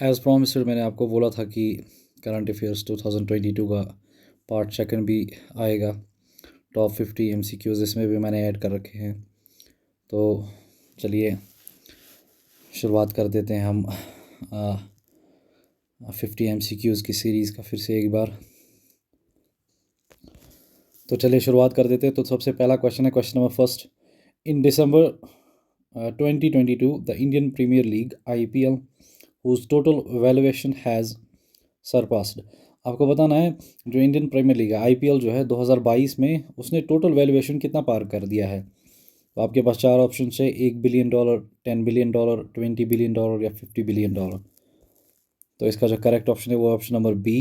As promised मैंने आपको बोला था कि करंट अफेयर्स 2022 का पार्ट सेकंड भी आएगा। टॉप 50 एमसीक्यूज़ इसमें भी मैंने ऐड कर रखे हैं। तो चलिए शुरुआत कर देते हैं हम 50 एमसीक्यूज़ की सीरीज़ का फिर से एक बार। तो चलिए शुरुआत कर देते हैं। तो सबसे पहला क्वेश्चन है, question number first. In December 2022 the Indian premier league IPL whose total valuation has surpassed। आपको बताना है जो इंडियन प्रीमियर लीग है IPL जो है 2022 में उसने टोटल वैल्यूएशन कितना पार कर दिया है। तो आपके पास चार ऑप्शन है, $1 बिलियन, $10 बिलियन, $20 बिलियन या $50 बिलियन। तो इसका जो करेक्ट ऑप्शन है वो ऑप्शन नंबर बी,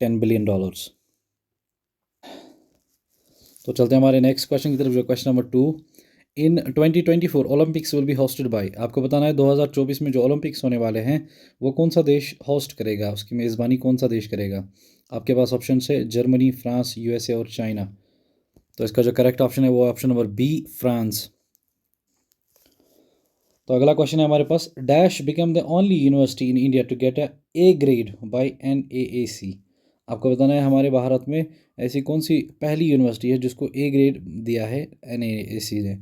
$10 बिलियन। तो चलते हैं हमारे नेक्स्ट क्वेश्चन की तरफ, जो question number 2। In 2024 Olympics will be hosted by. आपको बताना है 2024 में जो ओलंपिक्स होने वाले हैं वो कौन सा देश होस्ट करेगा, उसकी मेज़बानी कौन सा देश करेगा। आपके पास ऑप्शन है जर्मनी, फ्रांस, USA और चाइना। तो इसका जो करेक्ट ऑप्शन है वो ऑप्शन नंबर बी, फ्रांस। तो अगला क्वेश्चन है हमारे पास, dash become the only university in India to get A grade by NAAC। आपको बताना है हमारे भारत में ऐसी कौन सी पहली यूनिवर्सिटी है जिसको A ग्रेड दिया है NAAC ने।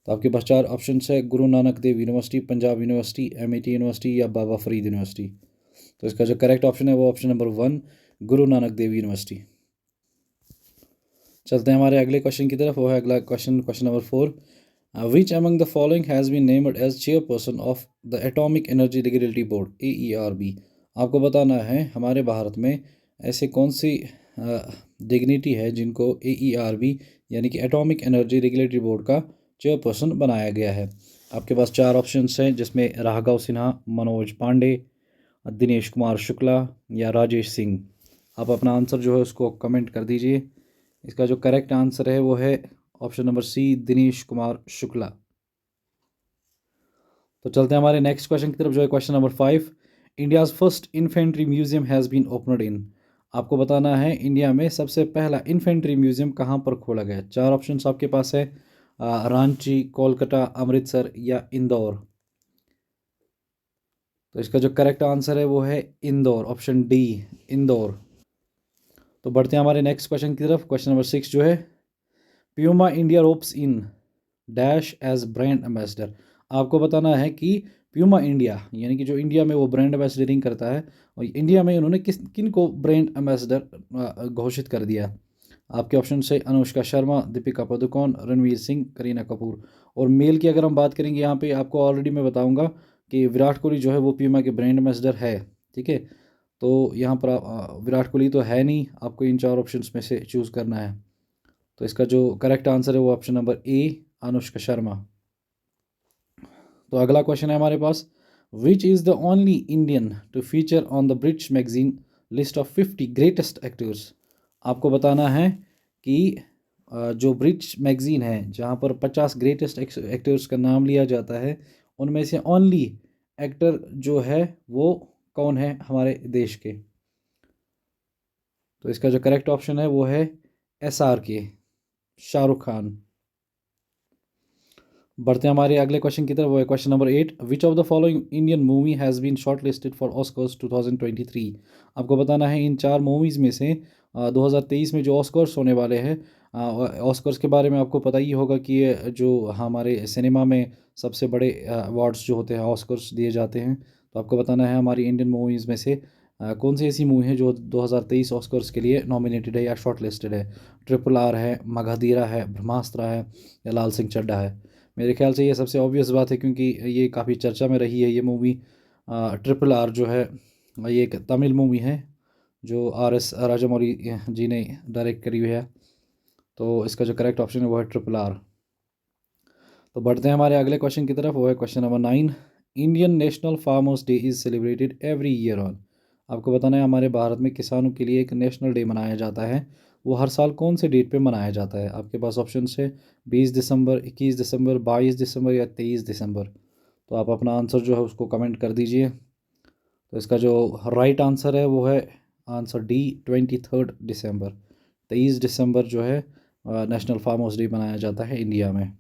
तो आपके पास चार ऑप्शन है, Guru Nanak Dev university, Punjab university, MIT university या बाबा फरीद यूनिवर्सिटी। तो इसका जो करेक्ट ऑप्शन है वो ऑप्शन नंबर 1, गुरु नानक देव यूनिवर्सिटी। चलते हैं हमारे अगले क्वेश्चन की तरफ, वो है अगला question, question number 4। Which among the following has been named as chairperson of the atomic energy regulatory board AERB। आपको बताना है हमारे भारत में ऐसे कौन सी डिग्निटी है जिनको AERB यानी कि एटॉमिक एनर्जी रेगुलेटरी बोर्ड का चेयरपर्सन बनाया गया है। आपके पास चार ऑप्शन हैं, जिसमें राघव सिन्हा, मनोज पांडे, दिनेश कुमार शुक्ला या राजेश सिंह। आप अपना आंसर जो है उसको कमेंट कर दीजिए। इसका जो करेक्ट आंसर है वो है option number C, Dinesh Kumar Shukla. तो चलते हैं हमारे नेक्स्ट क्वेश्चन की तरफ, जो है question number 5। India's first infantry museum has been opened in. आपको बताना है इंडिया में सबसे पहला इन्फेंट्री म्यूजियम कहाँ पर खोला गया। चार ऑप्शन आपके पास है, रांची, कोलकाता, अमृतसर या इंदौर। तो इसका जो करेक्ट आंसर है वो है इंदौर, ऑप्शन डी, इंदौर। तो बढ़ते हैं हमारे नेक्स्ट क्वेश्चन की तरफ, क्वेश्चन नंबर 6 जो है, Puma India ropes in dash as brand ambassador. आपको बताना है कि प्यूमा इंडिया यानी कि जो इंडिया में वो ब्रांड एम्बेसडरिंग करता है, और इंडिया में उन्होंने किन को ब्रांड एम्बेसडर घोषित कर दिया। आपके ऑप्शन से अनुष्का शर्मा, दीपिका पादुकोण, रणवीर सिंह, करीना कपूर। और मेल की अगर हम बात करेंगे यहाँ पे आपको ऑलरेडी मैं बताऊंगा कि विराट कोहली जो है वो प्यूमा के ब्रांड एम्बेसडर है। ठीक है, तो यहाँ पर विराट कोहली तो है नहीं, आपको इन चार ऑप्शंस में से चूज़ करना है। तो इसका जो करेक्ट आंसर है वो option number A, Anushka Sharma. तो अगला क्वेश्चन है हमारे पास, which is the only Indian to feature on the British magazine list of 50 greatest actors. आपको बताना है कि जो ब्रिटिश मैगजीन है जहाँ पर 50 ग्रेटेस्ट एक्टर्स का नाम लिया जाता है, उनमें से ओनली एक्टर जो है वो कौन है हमारे देश के। तो इसका जो करेक्ट ऑप्शन है वो है SRK, शाहरुख खान। बढ़ते हैं हमारे अगले क्वेश्चन की तरफ, वो है question number 8। Which of the following Indian movie has been short listed for Oscars 2023। आपको बताना है इन चार मूवीज़ में से 2023 में जो ऑस्कर्स होने वाले हैं, ऑस्कर्स के बारे में आपको पता ही होगा कि ये जो हमारे सिनेमा में सबसे बड़े अवार्ड्स जो होते हैं ऑस्कर्स दिए जाते हैं। तो आपको बताना है हमारी इंडियन मूवीज़ में से कौन सी ऐसी मूवी है जो 2023 ऑस्कर्स के लिए नॉमिनेटेड है या शॉर्ट लिस्टेड है। RRR है, मगधीरा है, ब्रह्मास्त्र है या लाल सिंह चड्ढा है। मेरे ख्याल से ये सबसे ऑब्वियस बात है, क्योंकि ये काफ़ी चर्चा में रही है ये मूवी। RRR जो है ये एक तमिल मूवी है जो RS राजामौली जी ने डायरेक्ट करी हुई है। तो इसका जो करेक्ट ऑप्शन है वो है RRR। तो बढ़ते हैं हमारे अगले क्वेश्चन की तरफ, वो है question number 9। Indian national farmers day is celebrated every year on. आपको बताना है हमारे भारत में किसानों के लिए एक नेशनल डे मनाया जाता है, वो हर साल कौन से डेट पे मनाया जाता है। आपके पास ऑप्शन है 20 दिसंबर, 21 दिसंबर, 22 दिसंबर या 23 दिसंबर। तो आप अपना आंसर जो है उसको कमेंट कर दीजिए। तो इसका जो राइट आंसर है वो है आंसर डी, 23 दिसंबर। 23 दिसंबर जो है नेशनल फार्मर्स डे मनाया जाता है इंडिया में।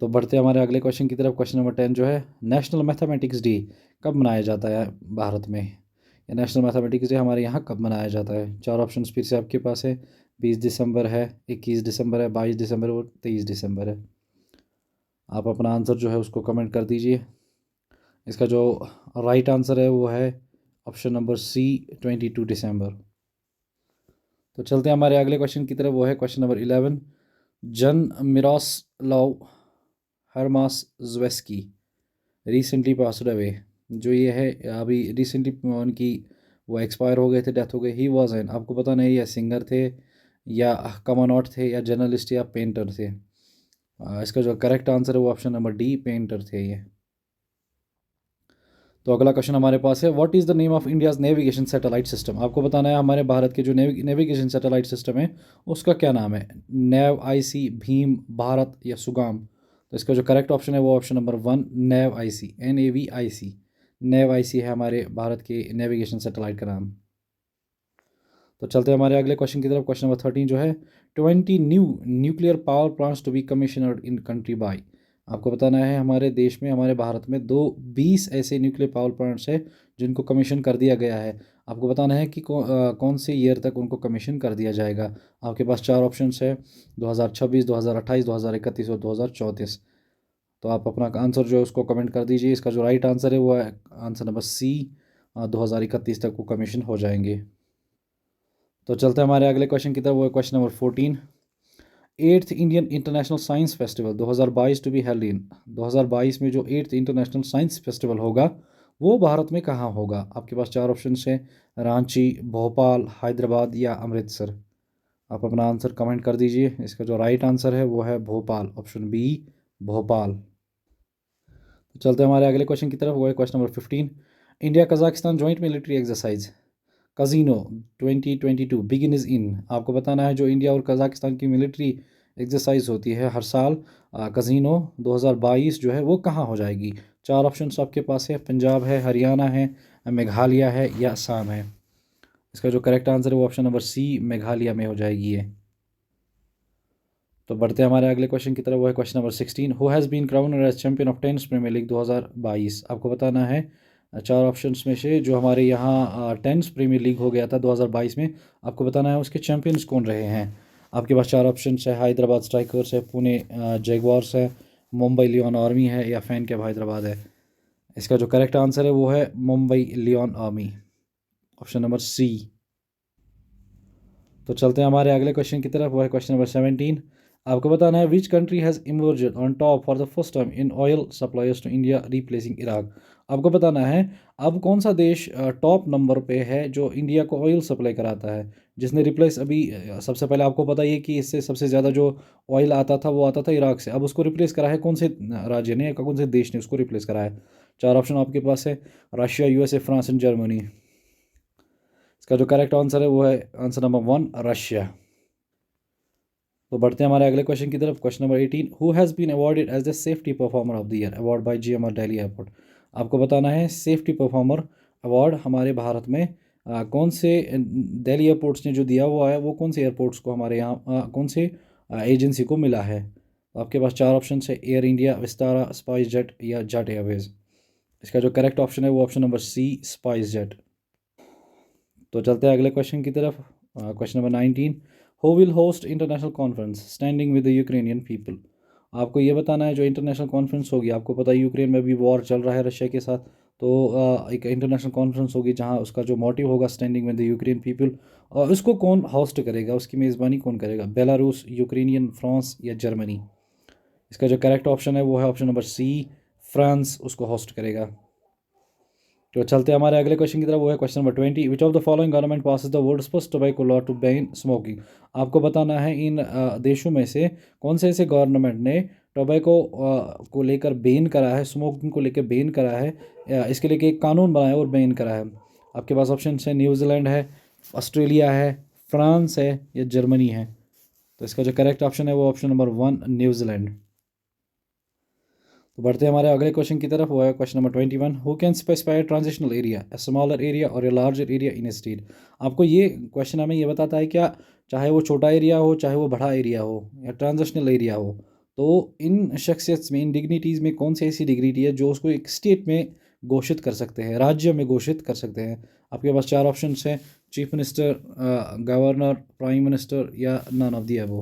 तो बढ़ते हमारे अगले क्वेश्चन की तरफ। क्वेश्चन नंबर 10 जो है, नेशनल मैथमेटिक्स डे कब मनाया जाता है भारत में? या नेशनल मैथमेटिक्स डे हमारे यहाँ कब मनाया जाता है? चार ऑप्शन फिर से आपके पास है। 20 दिसंबर है, 21 दिसंबर है, 22 दिसंबर और 23 दिसंबर है। आप अपना आंसर जो है उसको कमेंट कर दीजिए। इसका जो राइट आंसर है वो है ऑप्शन नंबर सी, 22 दिसंबर। तो चलते हैं हमारे अगले क्वेश्चन की तरफ। वो है क्वेश्चन नंबर 11। जन मिरोस्लाव हरमासवेस्की रिसेंटली पास्ड अवे। जो ये है अभी रिसेंटली उनकी वो एक्सपायर हो गए थे, डेथ हो गई। ही वॉज एन, आपको पता नहीं या सिंगर थे या कमानॉट थे या जर्नलिस्ट या पेंटर थे। इसका जो करेक्ट आंसर है वो ऑप्शन नंबर डी, पेंटर थे ये। तो अगला क्वेश्चन हमारे पास है, what is the name of India's navigation satellite system? आपको बताना है हमारे भारत के जो नेविगेशन सैटेलाइट सिस्टम है उसका क्या नाम है। नेव, आईसी, भीम, भारत या सुगाम? तो इसका जो करेक्ट ऑप्शन है वो ऑप्शन नंबर 1, नेव आईसी, NAVIC। नेव आईसी है हमारे भारत के नेविगेशन सैटेलाइट का नाम। तो चलते हैं हमारे अगले क्वेश्चन की तरफ। क्वेश्चन नंबर 13 जो है, 20 new nuclear power plants to be commissioned in country by. आपको बताना है हमारे देश में, हमारे भारत में 20 ऐसे न्यूक्लियर पावर प्लांट्स हैं जिनको कमीशन कर दिया गया है। आपको बताना है कि कौन से ईयर तक उनको कमीशन कर दिया जाएगा। आपके पास चार ऑप्शंस है, 2026, 2028, 2031 और 2034। तो आप अपना आंसर जो है उसको कमेंट कर दीजिए। इसका जो राइट आंसर है वो है आंसर नंबर सी, 2031 तक वो कमीशन हो जाएंगे। तो चलते हैं हमारे अगले क्वेश्चन की तरफ। वो है question number 14। 8th Indian international science festival 2022 to be held in. 2022 में जो 8th इंटरनेशनल साइंस फेस्टिवल होगा वो भारत में कहाँ होगा? आपके पास चार ऑप्शन हैं, रांची, भोपाल, हैदराबाद या अमृतसर। आप अपना आंसर कमेंट कर दीजिए। इसका जो राइट आंसर है वो है भोपाल, ऑप्शन बी, भोपाल। तो चलते हैं हमारे अगले क्वेश्चन की तरफ। वो है question number 15। India Kazakhstan joint military exercise Kazind 2022 begins in. आपको बताना है जो इंडिया और कजाकिस्तान की मिलिट्री एक्सरसाइज होती है हर साल, कज़िनो 2022 जो है वो कहाँ हो जाएगी? चार ऑप्शंस आपके पास है, पंजाब है, हरियाणा है, मेघालय है या असम है। इसका जो करेक्ट आंसर है वो ऑप्शन नंबर सी, मेघालय में हो जाएगी ये। तो बढ़ते हैं हमारे अगले क्वेश्चन की तरफ। वो है question number 16। Who has been crowned as champion of tennis premier league 2022। आपको बताना है चार ऑप्शंस में से जो हमारे यहाँ टेनिस प्रीमियर लीग हो गया था 2022 में, आपको बताना है उसके चैंपियंस कौन रहे हैं। आपके पास चार ऑप्शंस है, हैदराबाद स्ट्राइकर्स है, पुणे जैगवार्स है, मुंबई लियोन आर्मी है या फैन कैब हैदराबाद है। इसका जो करेक्ट आंसर है वो है Mumbai Leon army, option number C. तो चलते हैं हमारे अगले क्वेश्चन की तरफ। वो है क्वेश्चन नंबर 17। आपको बताना है which country has emerged on top for the first time in oil suppliers to India replacing Iraq. आपको बताना है अब कौन सा देश टॉप नंबर पे है जो इंडिया को ऑयल सप्लाई कराता है, जिसने रिप्लेस अभी सबसे पहले आपको पता ही है कि इससे सबसे ज़्यादा जो ऑयल आता था वो आता था इराक से। अब उसको रिप्लेस करा है कौन से राज्य ने, कौन से देश ने उसको रिप्लेस करा है? चार ऑप्शन आपके पास है, Russia, USA, France and Germany. इसका जो करेक्ट आंसर है वो है आंसर नंबर 1, रशिया। तो बढ़ते हैं हमारे अगले क्वेश्चन की तरफ। Question number 18। Who has been awarded as the safety performer of the year award by GMR Delhi airport. आपको बताना है सेफ्टी परफॉर्मर अवार्ड हमारे भारत में कौन से दिल्ली एयरपोर्ट्स ने जो दिया हुआ है वो कौन से एयरपोर्ट्स को हमारे यहाँ कौन से एजेंसी को मिला है। तो आपके पास चार ऑप्शन है, air India, Vistara, spice jet या जेट एयरवेज। इसका जो करेक्ट ऑप्शन है वो option number C, spice jet. तो चलते हैं अगले क्वेश्चन की तरफ। Question number 19। Who will host international conference standing with the Ukrainian people. आपको ये बताना है जो इंटरनेशनल कॉन्फ्रेंस होगी, आपको पता है यूक्रेन में भी वॉर चल रहा है रशिया के साथ, तो एक इंटरनेशनल कॉन्फ्रेंस होगी जहाँ उसका जो मोटिव होगा standing with the Ukraine people, और उसको कौन होस्ट करेगा, उसकी मेज़बानी कौन करेगा? बेलारूस, यूक्रेनियन, फ्रांस या जर्मनी। इसका जो करेक्ट ऑप्शन है वो है ऑप्शन नंबर सी, फ्रांस उसको होस्ट करेगा। तो चलते हैं हमारे अगले क्वेश्चन की तरफ। वो है question number 20। Which of the following government passes the world's first tobacco law to ban smoking. आपको बताना है इन देशों में से कौन से ऐसे गवर्नमेंट ने टोबैको को लेकर बैन करा है, स्मोकिंग को लेकर बैन करा है, इसके लिए एक कानून बनाया और बैन करा है। आपके पास ऑप्शन है, न्यूजीलैंड है, ऑस्ट्रेलिया है, फ्रांस है या जर्मनी है। तो इसका जो करेक्ट ऑप्शन है वो ऑप्शन नंबर 1, न्यूजीलैंड। तो बढ़ते हैं हमारे अगले क्वेश्चन की तरफ। वो है question number 21। Who can specify transitional area, a smaller area और a larger area in a state. आपको ये क्वेश्चन हमें ये बताता है क्या, चाहे वो छोटा एरिया हो चाहे वो बड़ा एरिया हो या ट्रांजिशनल एरिया हो, तो इन शख्सियत में, इन डिग्निटीज़ में कौन सी ऐसी डिग्निटी है जो उसको एक स्टेट में घोषित कर सकते हैं, राज्य में घोषित कर सकते हैं? आपके पास चार ऑप्शन हैं: chief minister, governor, prime minister या none of the above.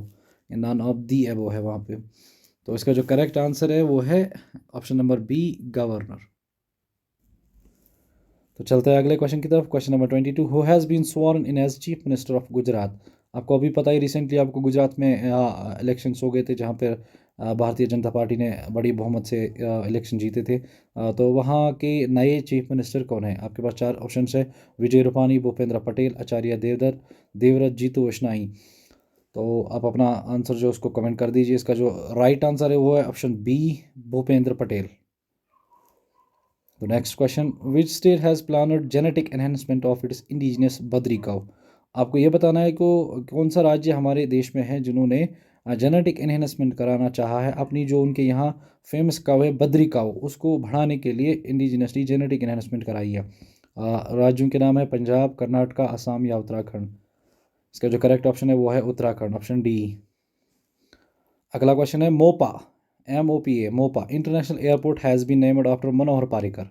None of the एबो है वहाँ पे। तो इसका जो करेक्ट आंसर है वो है ऑप्शन नंबर बी, गवर्नर। तो चलते हैं अगले क्वेश्चन की तरफ। Question number 22, who has been sworn in as chief minister of Gujarat? आपको अभी पता ही, रिसेंटली आपको गुजरात में इलेक्शंस हो गए थे जहाँ पर भारतीय जनता पार्टी ने बड़ी बहुमत से इलेक्शन जीते थे। तो वहाँ के नए चीफ मिनिस्टर कौन है? आपके पास चार ऑप्शन है: विजय रूपानी, भूपेंद्र पटेल, आचार्य देवव्रत, जीतू वैष्णई। तो आप अपना आंसर जो उसको कमेंट कर दीजिए। इसका जो राइट आंसर है वो है ऑप्शन बी, भूपेंद्र पटेल। तो next question, which state has planned genetic enhancement of its indigenous Badri cow? आपको ये बताना है कि कौन सा राज्य हमारे देश में है जिन्होंने जेनेटिक एनहेंसमेंट कराना चाहा है अपनी जो उनके यहाँ फेमस काउ है बद्री काउ, उसको बढ़ाने के लिए इंडिजिनसली जेनेटिक एनहेंसमेंट कराई है। राज्यों के नाम है पंजाब, कर्नाटका, असम या उत्तराखंड। इसका जो करेक्ट ऑप्शन है वो है उत्तराखंड, ऑप्शन डी। अगला क्वेश्चन है Mopa, MOPA, Mopa international airport has been named after Manohar Parrikar.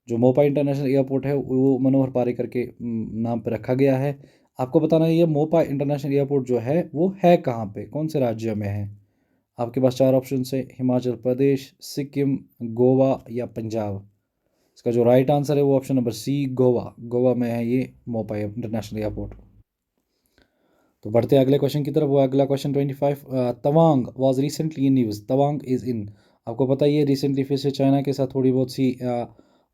जो मोपा इंटरनेशनल एयरपोर्ट है वो मनोहर पारिकर के नाम पर रखा गया है। आपको बताना है ये मोपा इंटरनेशनल एयरपोर्ट जो है वो है कहाँ पे, कौन से राज्य में है? आपके पास चार ऑप्शन है: हिमाचल प्रदेश, सिक्किम, गोवा या पंजाब। इसका जो राइट आंसर है वो option number C, Goa. Goa में है ये मोपा इंटरनेशनल एयरपोर्ट। तो बढ़ते हैं अगले क्वेश्चन की तरफ। वो अगला question 25, Tawang was recently in news, Tawang is in. आपको पता ही है रिसेंटली फिर से चाइना के साथ थोड़ी बहुत सी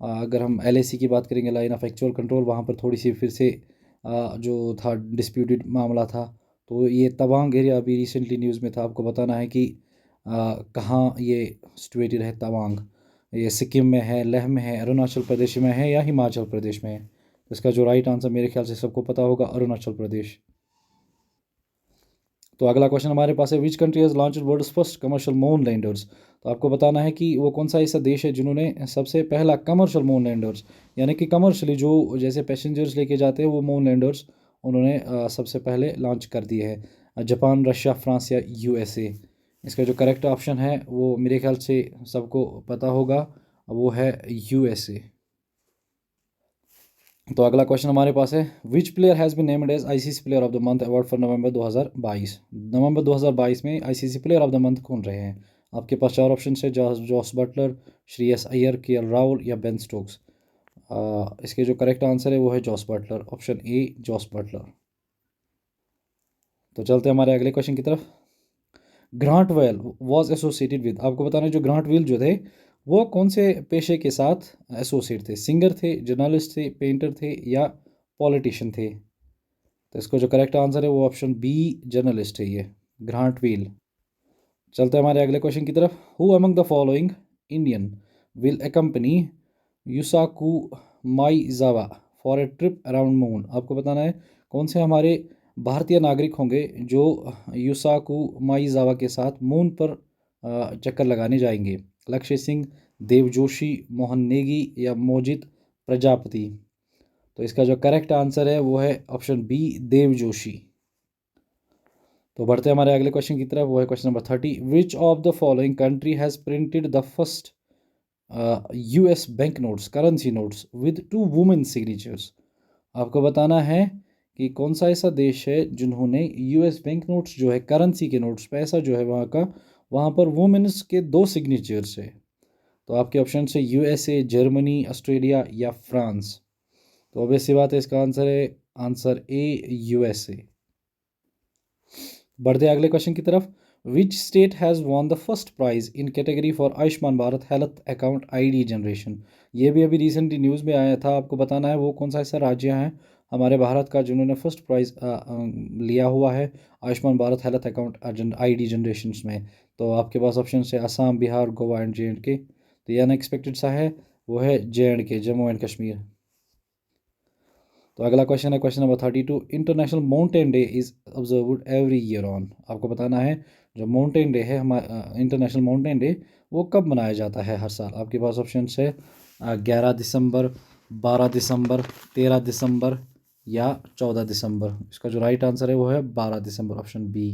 अगर हम LAC की बात करेंगे, लाइन ऑफ एक्चुअल कंट्रोल, वहाँ पर थोड़ी सी फिर से जो था डिस्प्यूटेड मामला था। तो ये तवांग एरिया अभी रिसेंटली न्यूज़ में था। आपको बताना है कि कहाँ ये सिचुएटेड है तवांग। ये सिक्किम में है, लेह में है, अरुणाचल प्रदेश में है या हिमाचल प्रदेश में है? तो इसका जो राइट आंसर मेरे ख्याल से सबको पता होगा, अरुणाचल प्रदेश। तो अगला क्वेश्चन हमारे पास है, which country has launch world's first commercial moon landers? तो आपको बताना है कि वो कौन सा ऐसा देश है जिन्होंने सबसे पहला कमर्शियल मून लैंडर्स, यानी कि कमर्शियली जो जैसे पैसेंजर्स लेके जाते हैं वो मून लैंडर्स उन्होंने सबसे पहले लॉन्च कर दिए हैं। जापान, रशिया, फ्रांस या USA? इसका जो करेक्ट ऑप्शन है वो मेरे ख्याल से सबको पता होगा, वो है USA। तो अगला क्वेश्चन हमारे पास है, which player has been named as ICC player of the month award for November 2022? नवंबर 2022 में ICC player of the month कौन रहे हैं? आपके पास चार ऑप्शन है: Jos Buttler, Shreyas Iyer, KL Rahul या बेन स्टोक्स। इसके जो करेक्ट आंसर है वो है Jos Buttler, option A, Jos Buttler. तो चलते हैं हमारे अगले क्वेश्चन की तरफ। Grant Wahl was associated with, आपको बताना है जो ग्रांट वेल जो थे वो कौन से पेशे के साथ एसोसिएट थे? सिंगर थे, जर्नलिस्ट थे, पेंटर थे या पॉलिटिशियन थे? तो इसको जो करेक्ट आंसर है वो ऑप्शन बी, जर्नलिस्ट है ये, ग्रांट वेल। चलते हैं हमारे अगले क्वेश्चन की तरफ। Who among the following Indian will accompany Yusaku Maezawa for a trip around moon? आपको बताना है कौन से हमारे भारतीय नागरिक होंगे जो यूसाकू माइजावा के साथ मून पर चक्कर लगाने जाएंगे? लक्ष्य सिंह, देव जोशी, मोहन नेगी या मोजित प्रजापति? तो इसका जो करेक्ट आंसर है वो है ऑप्शन बी, देव जोशी। तो बढ़ते हैं हमारे अगले क्वेश्चन की तरफ। वो है question number 30, which of the following country has printed the first US bank notes, currency notes with 2 women signatures? आपको बताना है कि कौन सा ऐसा देश है जिन्होंने US बैंक नोट्स जो है, करेंसी के नोट्स, पैसा जो है वहाँ का, वहाँ पर वुमेन्स के 2 सिग्नेचर्स है। तो आपके ऑप्शन है USA, जर्मनी, ऑस्ट्रेलिया या फ्रांस। तो ऑब्वियस सी बात है, इसका आंसर है आंसर ए, USA। बढ़ते हैं अगले क्वेश्चन की तरफ। Which state has won the first prize in category for Ayushman Bharat health account ID generation? ये भी अभी रिसेंटली न्यूज़ में आया था। आपको बताना है वो कौन सा ऐसा राज्य है हमारे भारत का जिन्होंने फर्स्ट प्राइज़ लिया हुआ है Ayushman Bharat health account ID generation में। तो आपके पास ऑप्शन है असम, बिहार, गोवा एंड J&K। तो ये अनएक्सपेक्टेड सा है, वो है J&K, जम्मू एंड कश्मीर। तो अगला क्वेश्चन है question number 32, international mountain day is observed every year on? आपको बताना है जो माउंटेन डे है हमारा, इंटरनेशनल माउंटेन डे, वो कब मनाया जाता है हर साल? आपके पास ऑप्शन है 11 दिसंबर, 12 दिसंबर, 13 दिसंबर या 14 दिसंबर। इसका जो राइट आंसर है वो है 12 दिसंबर, ऑप्शन बी।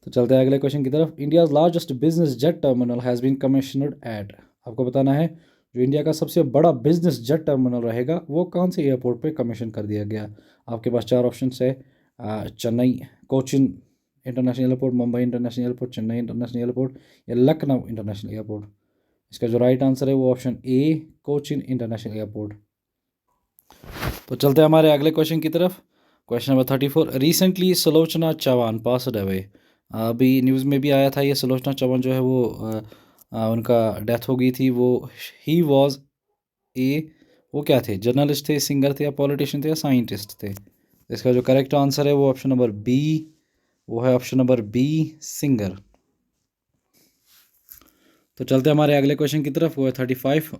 तो चलते हैं अगले क्वेश्चन की तरफ। India's largest business jet terminal has been commissioned at. आपको बताना है जो इंडिया का सबसे बड़ा बिजनेस जेट टर्मिनल रहेगा वो कौन से एयरपोर्ट पे कमीशन कर दिया गया। आपके पास चार ऑप्शन है, Chennai Cochin international airport, Mumbai international airport, Chennai international airport या लखनऊ इंटरनेशनल एयरपोर्ट। इसका जो राइट आंसर है वो option A, Cochin international airport. तो चलते हैं हमारे अगले क्वेश्चन की तरफ। Question number 34। Recently Sulochana Chauhan passed away. अभी न्यूज़ में भी आया था ये सुलोचना चौहान जो है वो उनका डेथ हो गई थी। वो ही वॉज ए, वो क्या थे, जर्नलिस्ट थे, सिंगर थे या पॉलिटिशियन थे या साइंटिस्ट थे। इसका जो करेक्ट आंसर है वो ऑप्शन नंबर बी, वो है ऑप्शन नंबर बी, सिंगर। तो चलते हैं हमारे अगले क्वेश्चन की तरफ। वो है 35।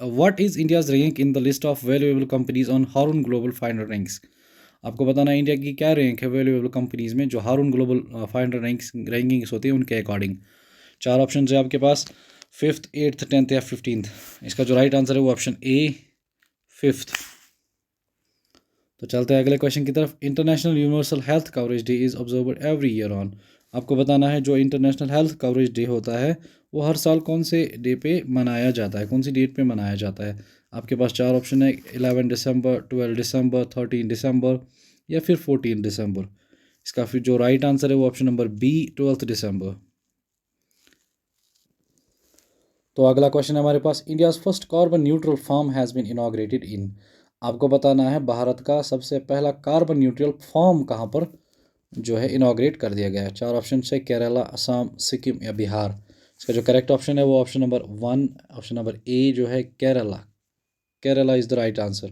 What is India's rank in the list of valuable companies on Hurun global 500 ranks. आपको बताना है इंडिया की क्या रैंक है वैल्यूएबल कंपनीज में जो हारून ग्लोबल 500 रैंकिंग्स होती है उनके अकॉर्डिंग। चार ऑप्शन है आपके पास, 5th, 8th, 10th या 15th। इसका जो राइट आंसर है वो ऑप्शन ए, 5th। तो चलते हैं अगले क्वेश्चन की तरफ। International universal health coverage day is observed every year on. आपको बताना है जो इंटरनेशनल हेल्थ कवरेज डे होता है वो हर साल कौन से डे पे मनाया जाता है, कौन सी डेट पे मनाया जाता है। आपके पास चार ऑप्शन है, 11 दिसंबर, 12 दिसंबर, 13 दिसंबर या फिर 14 दिसंबर। इसका फिर जो राइट आंसर है वो ऑप्शन नंबर बी, 12 दिसंबर। तो अगला क्वेश्चन है हमारे पास। India's first carbon neutral farm has been inaugurated in. आपको बताना है भारत का सबसे पहला कार्बन न्यूट्रल फार्म कहाँ पर जो है इनाग्रेट कर दिया गया है। चार ऑप्शन है, केरला, असम, सिक्किम या बिहार। इसका जो करेक्ट ऑप्शन है वो option number 1, option number A जो है Kerala. Kerala is the right answer.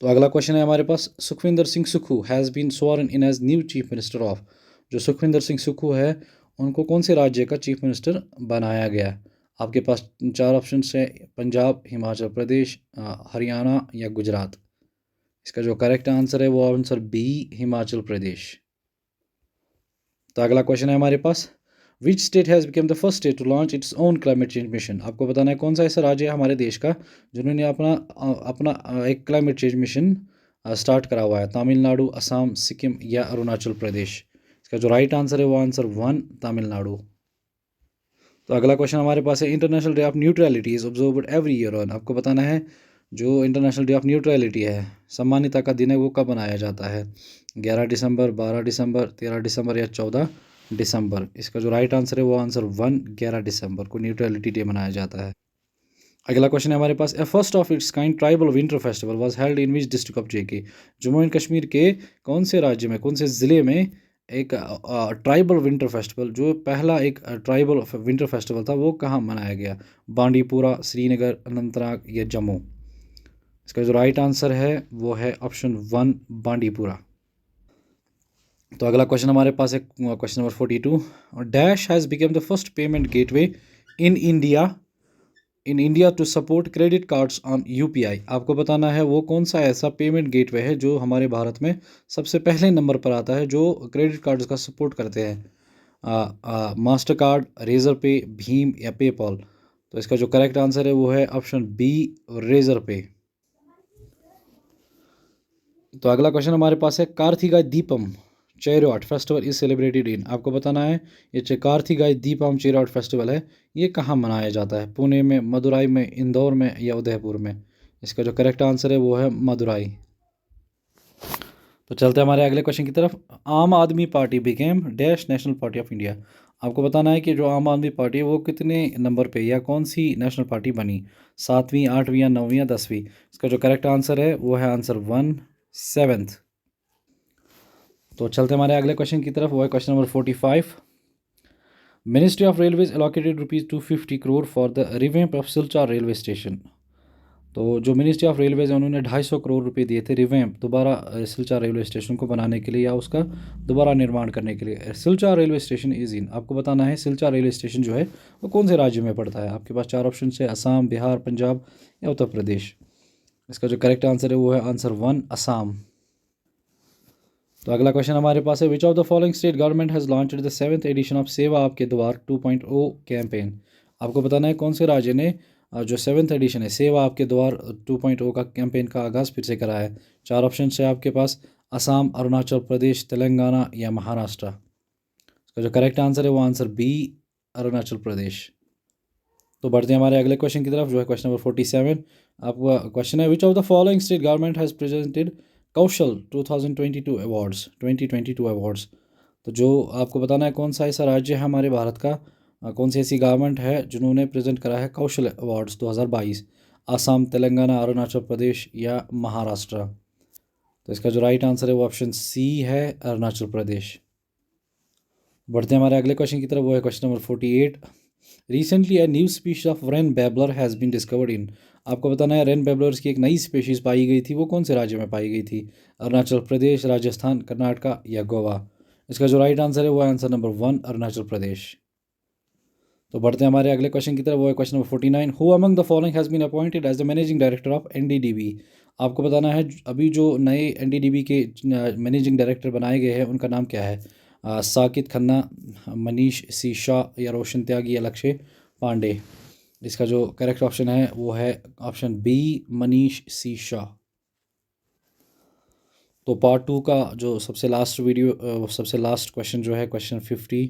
तो अगला क्वेश्चन है हमारे पास। Sukhvinder Singh Sukhu has been sworn in as new chief minister of. जो सुखविंदर सिंह सुक्खू है उनको कौन से राज्य का चीफ मिनिस्टर बनाया गया। आपके पास चार ऑप्शन है, पंजाब, हिमाचल प्रदेश, हरियाणा या गुजरात। इसका जो करेक्ट आंसर है वो आंसर बी, हिमाचल प्रदेश। तो अगला क्वेश्चन है हमारे पास। Which state has become the first state to launch its own climate change mission. आपको बताना है कौन सा ऐसा राज्य है हमारे देश का जिन्होंने अपना एक क्लाइमेट चेंज मिशन स्टार्ट करा हुआ है। तमिलनाडु, असम, सिक्किम या अरुणाचल प्रदेश। इसका जो राइट आंसर है वो आंसर 1, तमिलनाडु। तो अगला क्वेश्चन हमारे पास है। International day of neutrality is observed every year on. आपको बताना है जो इंटरनेशनल डे ऑफ न्यूट्रलिटी है, सम्मानिता का दिन है, वो कब मनाया जाता है। 11 दिसंबर, 12 दिसंबर, 13 दिसंबर या 14 दिसंबर। इसका जो राइट आंसर है वो आंसर 1, 11 दिसंबर को न्यूट्रलिटी डे मनाया जाता है। अगला क्वेश्चन है हमारे पास। A first of its kind tribal winter festival was held in which district of JK. Jammu and Kashmir के कौन से राज्य में, कौन से ज़िले में एक ट्राइबल विंटर फेस्टिवल, जो पहला एक ट्राइबल विंटर फेस्टिवल था, वो कहाँ मनाया गया। बांडीपुरा, श्रीनगर, अनंतनाग या जम्मू। इसका जो राइट आंसर है वो है ऑप्शन 1, बांडीपुरा। तो अगला क्वेश्चन हमारे पास है question number 42। Dash has become the first payment gateway in India to support credit cards on UPI. आपको बताना है वो कौन सा ऐसा पेमेंट गेटवे है जो हमारे भारत में सबसे पहले नंबर पर आता है जो क्रेडिट कार्ड्स का सपोर्ट करते हैं। मास्टर कार्ड, रेजर पे, भीम या पेपॉल। तो इसका जो करेक्ट आंसर है वो है ऑप्शन बी, रेजर पे। तो अगला क्वेश्चन हमारे पास है। Karthika Deepam chariot festival is celebrated in. आपको बताना है ये कार्तिका दीपम चेरियट फेस्टिवल है, ये कहाँ मनाया जाता है। पुणे में, मदुराई में, इंदौर में या उदयपुर में। इसका जो करेक्ट आंसर है वो है मदुराई। तो चलते हैं हमारे अगले क्वेश्चन की तरफ। आम आदमी party became dash national party of India. आपको बताना है कि जो आम आदमी पार्टी है वो कितने नंबर पे या कौन सी नेशनल पार्टी बनी, 7वीं, 8वीं या 9वीं या 10वीं। इसका जो करेक्ट आंसर है वो है आंसर 1, 7th। तो चलते हमारे अगले क्वेश्चन की तरफ। वो है question number 45। Ministry of railways allocated ₹250 crore for the revamp of Silchar railway station. तो जो मिनिस्ट्री ऑफ रेलवेज है उन्होंने 250 करोड़ रुपए दिए थे रिवैम्प, दोबारा सिलचर रेलवे स्टेशन को बनाने के लिए या उसका दोबारा निर्माण करने के लिए। Silchar railway station is in. आपको बताना है सिलचर रेलवे स्टेशन जो है वो कौन से राज्य में पड़ता है। आपके पास चार ऑप्शन है, असम, बिहार, पंजाब या उत्तर प्रदेश। इसका जो करेक्ट आंसर है वो है आंसर 1, असम। तो अगला क्वेश्चन हमारे पास है। Which of the following state government has launched the 7th edition of Seva Aapke द्वार 2.0 कैंपेन। आपको बताना है कौन से राज्य ने जो 7th एडिशन है सेवा आपके द्वार 2.0 का कैंपेन का आगाज़ फिर से करा है। चार ऑप्शन है आपके पास, असम, अरुणाचल प्रदेश, तेलंगाना या महाराष्ट्र। इसका जो करेक्ट आंसर है वो आंसर बी, अरुणाचल प्रदेश। तो बढ़ते हैं हमारे अगले क्वेश्चन की तरफ, जो है क्वेश्चन नंबर 47। आपका क्वेश्चन है, which of the following state government has presented Kaushal 2022 awards. तो जो आपको बताना है कौन सा ऐसा राज्य है हमारे भारत का, कौन सी ऐसी गवर्नमेंट है जिन्होंने प्रेजेंट करा है कौशल अवार्ड्स 2022। आसाम, तेलंगाना, अरुणाचल प्रदेश या महाराष्ट्र। तो इसका जो राइट आंसर है वो ऑप्शन सी है, अरुणाचल प्रदेश। बढ़ते हैं हमारे अगले क्वेश्चन की तरफ, वो है question number 48। Recently a new species of wren babbler has been discovered in. आपको बताना है रेन बेबलर्स की एक नई स्पीशीज़ पाई गई थी, वो कौन से राज्य में पाई गई थी? अरुणाचल प्रदेश, राजस्थान, कर्नाटका या गोवा। इसका जो राइट आंसर है वो आंसर नंबर 1, अरुणाचल प्रदेश। तो बढ़ते हैं हमारे अगले क्वेश्चन की तरफ, वो है question number 49। Who among the following has been appointed as the managing director of NDDB. आपको बताना है अभी जो नए एनडीडीबी के मैनेजिंग डायरेक्टर बनाए गए हैं उनका नाम क्या है? साकित खन्ना, मनीष सी शाह या रोशन त्यागी या लक्ष्य पांडे। इसका जो करेक्ट ऑप्शन है वो है ऑप्शन बी, मनीष सी शाह। तो पार्ट 2 का जो सबसे लास्ट वीडियो, सबसे लास्ट क्वेश्चन जो है क्वेश्चन 50,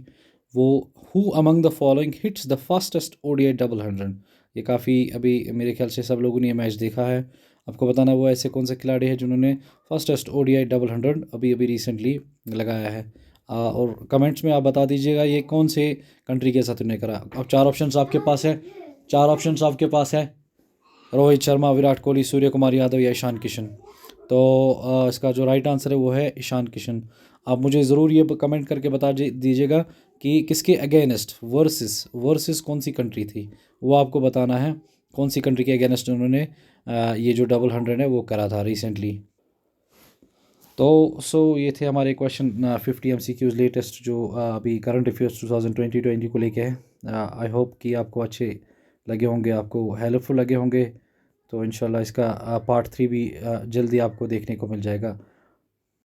वो who among the following hits the fastest ODI double 100। ये काफ़ी अभी मेरे ख्याल से सब लोगों ने ये मैच देखा है। आपको बताना वो ऐसे कौन से खिलाड़ी हैं जिन्होंने फास्टेस्ट ओडीआई डबल 100 अभी अभी रिसेंटली लगाया है। और कमेंट्स में आप बता दीजिएगा ये कौन से कंट्री के साथ उन्हें करा। अब चार ऑप्शंस आपके पास है, चार ऑप्शंस आपके पास है, रोहित शर्मा, विराट कोहली, सूर्य कुमार यादव या ईशान किशन। तो इसका जो राइट आंसर है वो है ईशान किशन। आप मुझे ज़रूर ये कमेंट करके बता दीजिएगा कि किसके अगेंस्ट वर्सेस कौन सी कंट्री थी, वो आपको बताना है कौन सी कंट्री के अगेंस्ट उन्होंने ये जो डबल 100 है वो करा था रिसेंटली। तो ये थे हमारे क्वेश्चन 50 MCQs लेटेस्ट जो अभी करंट अफेयर्स 2020 को लेके है। आई होप कि आपको अच्छे लगे होंगे, आपको हेल्पफुल लगे होंगे। तो इंशाल्लाह इसका पार्ट 3 भी जल्दी आपको देखने को मिल जाएगा।